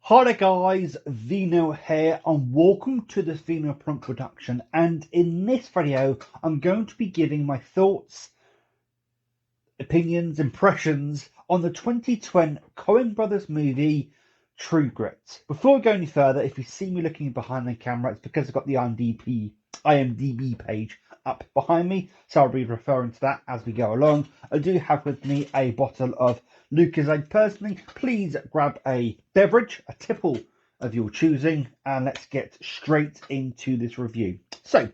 Hi there guys, Vino here and welcome to this Vino Prompt production, and in this video I'm going to be giving my thoughts, opinions, impressions on the 2020 Coen Brothers movie True Grit. Before I go any further, if you see me looking behind the camera, it's because I've got the IMDb page up behind me, so I'll be referring to that as we go along. I do have with me a bottle of Lucozade personally. Please grab a beverage, a tipple of your choosing, and let's get straight into this review. So,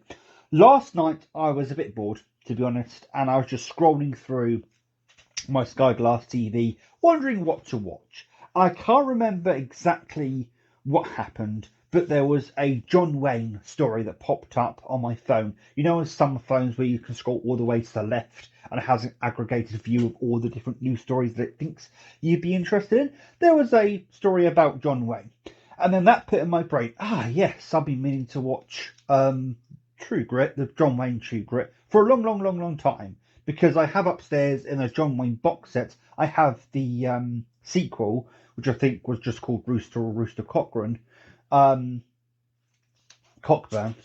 last night I was a bit bored, to be honest, and I was just scrolling through my Sky Glass TV, wondering what to watch. I can't remember exactly what happened, but there was a John Wayne story that popped up on my phone. You know, on some phones where you can scroll all the way to the left and it has an aggregated view of all the different news stories that it thinks you'd be interested in. There was a story about John Wayne. And then that put in my brain, yes, I've been meaning to watch True Grit, the John Wayne True Grit, for a long time. Because I have upstairs in a John Wayne box set, I have the sequel, which I think was just called Rooster or Rooster Cochran. Cockburn.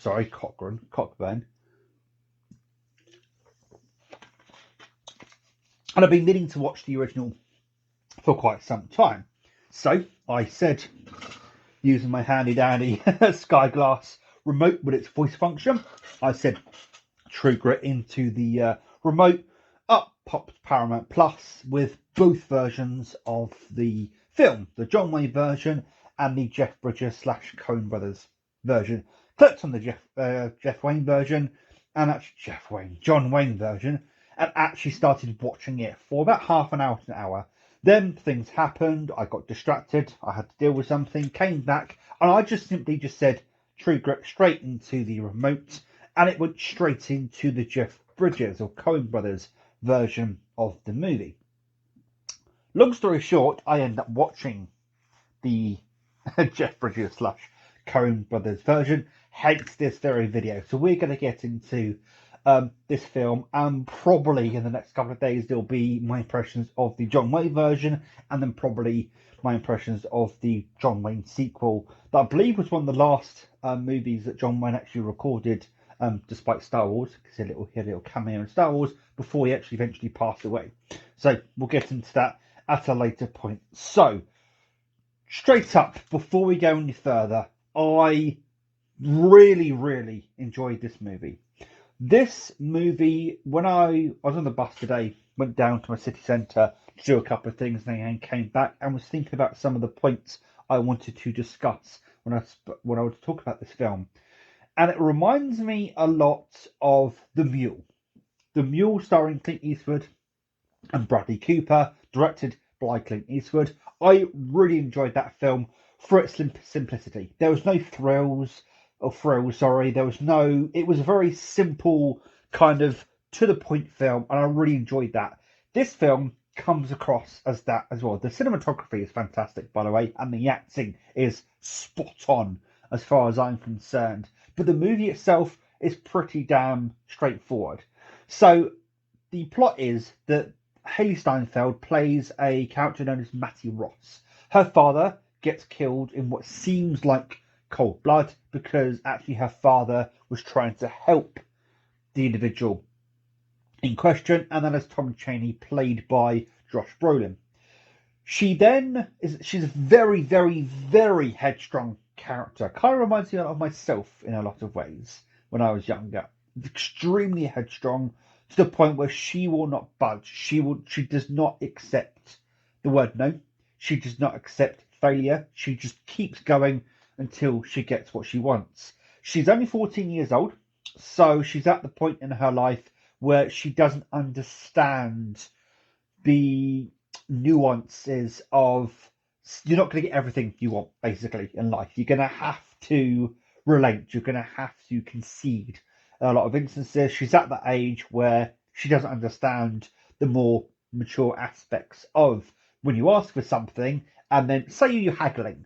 And I've been meaning to watch the original for quite some time. So I said, using my handy dandy Sky Glass remote with its voice function, I said True Grit into the remote. Up popped Paramount Plus with both versions of the film, the John Wayne version and the Jeff Bridges / Coen Brothers version. Clicked on the John Wayne version, and actually started watching it for about half an hour to an hour. Then things happened. I got distracted. I had to deal with something. Came back, and I just simply said True Grit straight into the remote, and it went straight into the Jeff Bridges or Coen Brothers version of the movie. Long story short, I end up watching the Jeff Bridges / Coen Brothers version, hence this very video. So we're going to get into this film, and probably in the next couple of days there'll be my impressions of the John Wayne version, and then probably my impressions of the John Wayne sequel that I believe was one of the last movies that John Wayne actually recorded, despite Star Wars, because he had a little cameo in Star Wars before he actually eventually passed away. So we'll get into that at a later point. So, straight up, before we go any further, I really enjoyed this movie. This movie, when I was on the bus today, went down to my city centre to do a couple of things, and then came back and was thinking about some of the points I wanted to discuss when I was talking about this film. And it reminds me a lot of The Mule. The Mule, starring Clint Eastwood and Bradley Cooper, directed by Clint Eastwood. I really enjoyed that film for its simplicity. There was no thrills. There was no. It was a very simple, kind of to the point film, and I really enjoyed that. This film comes across as that as well. The cinematography is fantastic, by the way, and the acting is spot on as far as I'm concerned. But the movie itself is pretty damn straightforward. So the plot is that Hailee Steinfeld plays a character known as Mattie Ross. Her father gets killed in what seems like cold blood, because actually her father was trying to help the individual in question, and that is Tom Chaney, played by Josh Brolin. She's a very headstrong character. Kind of reminds me of myself in a lot of ways when I was younger. Extremely headstrong, to the point where she will not budge. She does not accept the word no. She does not accept failure. She just keeps going until she gets what she wants. She's only 14 years old, so she's at the point in her life where she doesn't understand the nuances of, you're not going to get everything you want basically in life. You're going to have to relate. You're going to have to concede. In a lot of instances, she's at the age where she doesn't understand the more mature aspects of when you ask for something, and then say you're haggling.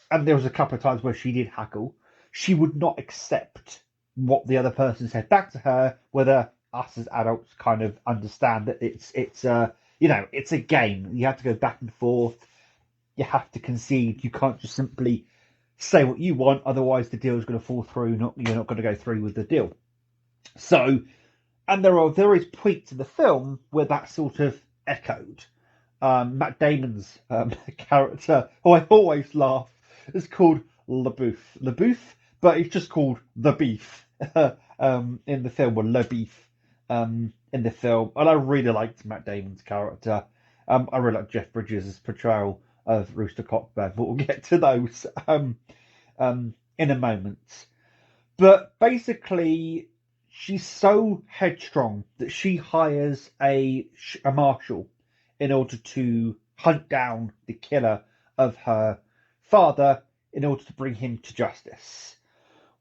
And there was a couple of times where she did haggle. She would not accept what the other person said back to her, whether us as adults kind of understand that it's a game. You have to go back and forth. you have to concede. You can't just simply say what you want, otherwise the deal is going to fall through. You're not going to go through with the deal. So, and there is points in the film where that sort of echoed. Matt Damon's character, who I always laugh, is called LaBouffe, but it's just called the Beef in the film, or Le Beef in the film. And I really liked Matt Damon's character. I really like Jeff Bridges' portrayal of Rooster Cockburn, but we'll get to those in a moment. But basically, she's so headstrong that she hires a marshal in order to hunt down the killer of her father in order to bring him to justice.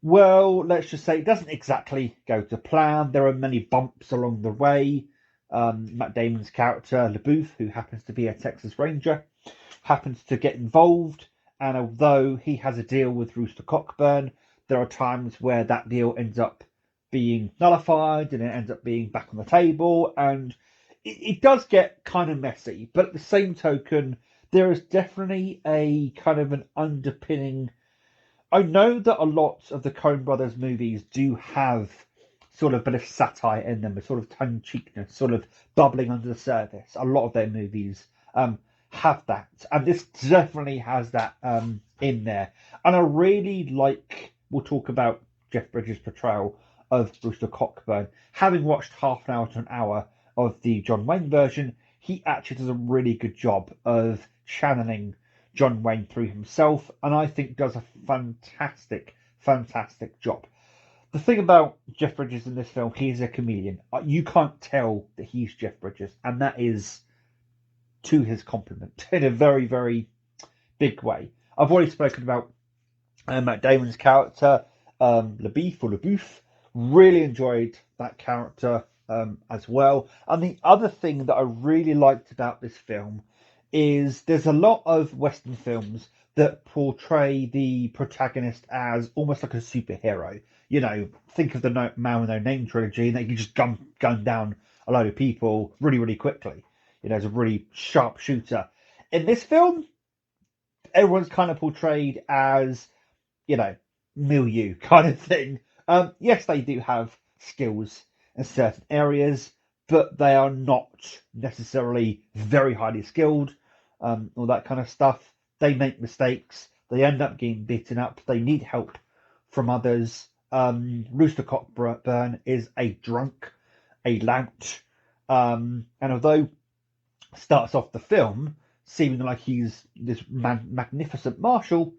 Well, let's just say it doesn't exactly go to plan. There are many bumps along the way. Matt Damon's character, LaBouffe, who happens to be a Texas Ranger, happens to get involved. And although he has a deal with Rooster Cockburn, there are times where that deal ends up being nullified and it ends up being back on the table. And it does get kind of messy. But at the same token, there is definitely a kind of an underpinning. I know that a lot of the Coen Brothers movies do have sort of a bit of satire in them, a sort of tongue-cheekness, sort of bubbling under the surface. A lot of their movies have that, and this definitely has that in there. And I really like, we'll talk about Jeff Bridges' portrayal of Rooster Cockburn. Having watched half an hour to an hour of the John Wayne version, he actually does a really good job of channeling John Wayne through himself, and I think does a fantastic job. The thing about Jeff Bridges in this film, he's a chameleon. You can't tell that he's Jeff Bridges, and that is to his compliment in a very big way. I've already spoken about Matt Damon's character, LaBouffe. Really enjoyed that character as well. And the other thing that I really liked about this film is there's a lot of Western films that portray the protagonist as almost like a superhero. You know, think of the Man with No Name trilogy, and they can just gun down a load of people really quickly. You know, as a really sharp shooter. In this film, everyone's kind of portrayed as, you know, milieu kind of thing. Yes, they do have skills in certain areas, but they are not necessarily very highly skilled, all that kind of stuff. They make mistakes. They end up getting beaten up. They need help from others. Rooster Cockburn is a drunk, a lout, and although starts off the film seeming like he's this magnificent marshal,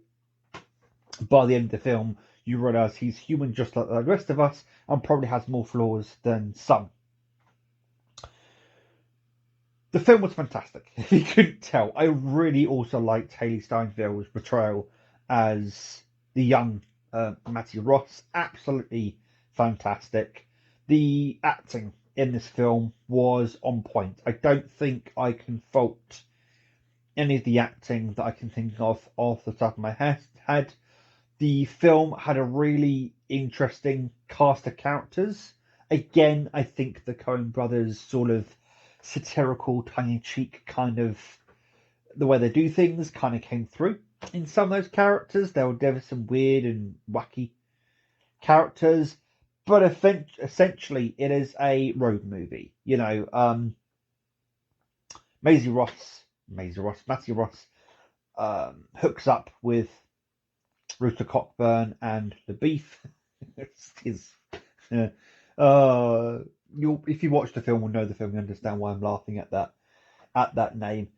by the end of the film, you realise he's human just like the rest of us and probably has more flaws than some. The film was fantastic, if you couldn't tell. I really also liked Hailee Steinfeld's portrayal as the young Mattie Ross. Absolutely fantastic. The acting in this film was on point. I don't think I can fault any of the acting that I can think of off the top of my head. The film had a really interesting cast of characters. Again, I think the Coen brothers sort of satirical, tongue-in-cheek kind of the way they do things kind of came through in some of those characters. There were some weird and wacky characters, but essentially it is a road movie. You know, Mattie Ross hooks up with Rooster Cockburn and LaBouffe. If you watch the film or know the film, you understand why I'm laughing at that name.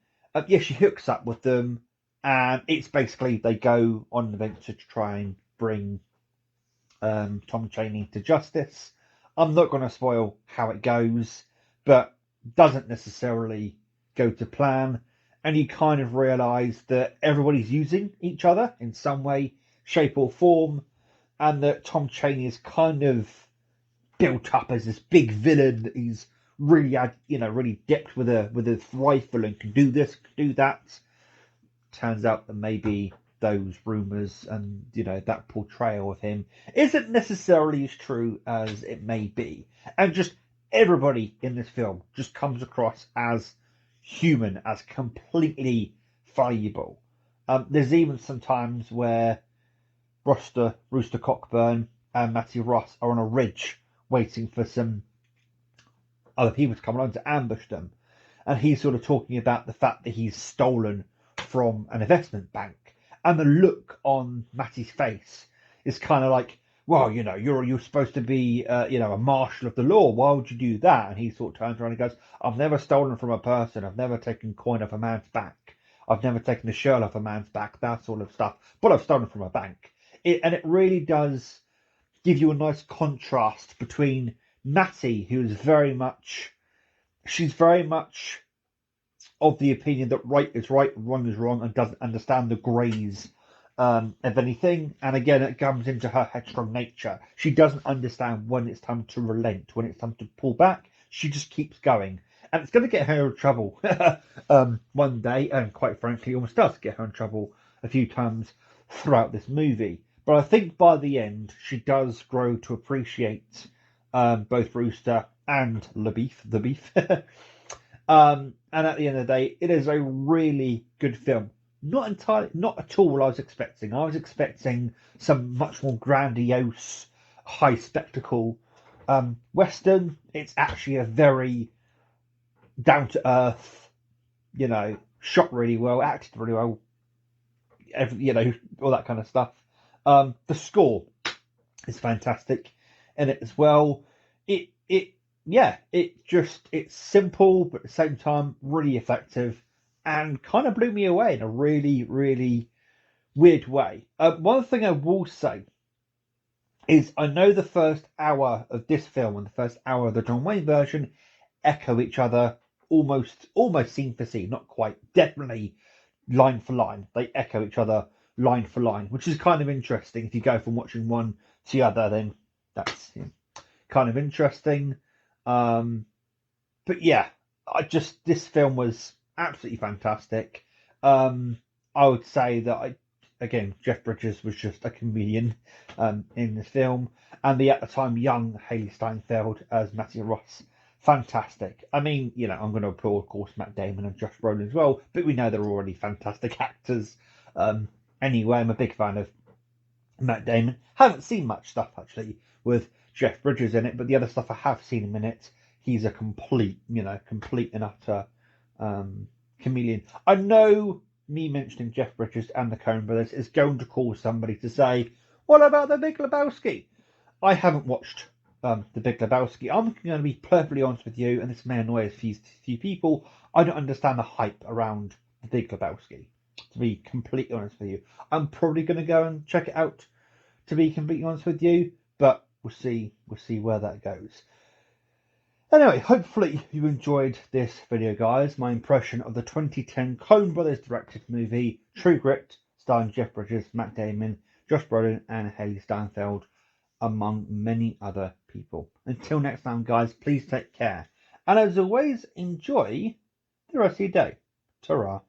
Yeah, she hooks up with them, and it's basically they go on an adventure to try and bring Tom Chaney to justice. I'm not going to spoil how it goes, but doesn't necessarily go to plan, and you kind of realise that everybody's using each other in some way, shape or form, and that Tom Chaney is kind of built up as this big villain. He's really really dipped with a rifle and can do this, can do that. Turns out that maybe those rumours and that portrayal of him isn't necessarily as true as it may be, and just everybody in this film just comes across as human, as completely valuable. There's even some times where Rooster Cockburn and Matty Ross are on a ridge waiting for some other people to come along to ambush them. And he's sort of talking about the fact that he's stolen from an investment bank. And the look on Matty's face is kind of like, well, you're supposed to be, a marshal of the law. Why would you do that? And he sort of turns around and goes, I've never stolen from a person. I've never taken coin off a man's back. I've never taken a shirt off a man's back, that sort of stuff. But I've stolen from a bank. And it really does give you a nice contrast between Matty, who's she's very much of the opinion that right is right, wrong is wrong, and doesn't understand the greys of anything. And again, it comes into her headstrong nature. She doesn't understand when it's time to relent, when it's time to pull back. She just keeps going. And it's going to get her in trouble one day, and quite frankly, almost does get her in trouble a few times throughout this movie. But I think by the end, she does grow to appreciate both Rooster and the beef. And at the end of the day, it is a really good film. Not at all what I was expecting. I was expecting some much more grandiose, high spectacle Western. It's actually a very down to earth, shot really well, acted really well, all that kind of stuff. The score is fantastic in it as well. It's simple, but at the same time really effective, and kind of blew me away in a really, really weird way. One thing I will say is I know the first hour of this film and the first hour of the John Wayne version echo each other almost scene for scene, not quite, definitely line for line. They echo each other line for line, which is kind of interesting. If you go from watching one to the other, then that's kind of interesting. But yeah, this film was absolutely fantastic. I would say that again, Jeff Bridges was just a comedian in the film, and the at the time young Haley Steinfeld as Matty Ross, fantastic. I mean, I'm going to applaud, of course, Matt Damon and Josh Brolin as well, but we know they're already fantastic actors. Anyway, I'm a big fan of Matt Damon. Haven't seen much stuff actually with Jeff Bridges in it, but the other stuff I have seen him in it, he's a complete and utter chameleon. I know me mentioning Jeff Bridges and the Coen Brothers is going to cause somebody to say, what about The Big Lebowski? I haven't watched The Big Lebowski. I'm going to be perfectly honest with you, and this may annoy a few people. I don't understand the hype around The Big Lebowski, to be completely honest with you. I'm probably going to go and check it out, to be completely honest with you, but we'll see where that goes. Anyway, hopefully you enjoyed this video, guys. My impression of the 2010 Coen Brothers directed movie True Grit, starring Jeff Bridges, Matt Damon, Josh Brolin, and Haley Steinfeld, among many other people. Until next time, guys, please take care. And as always, enjoy the rest of your day. Ta-ra.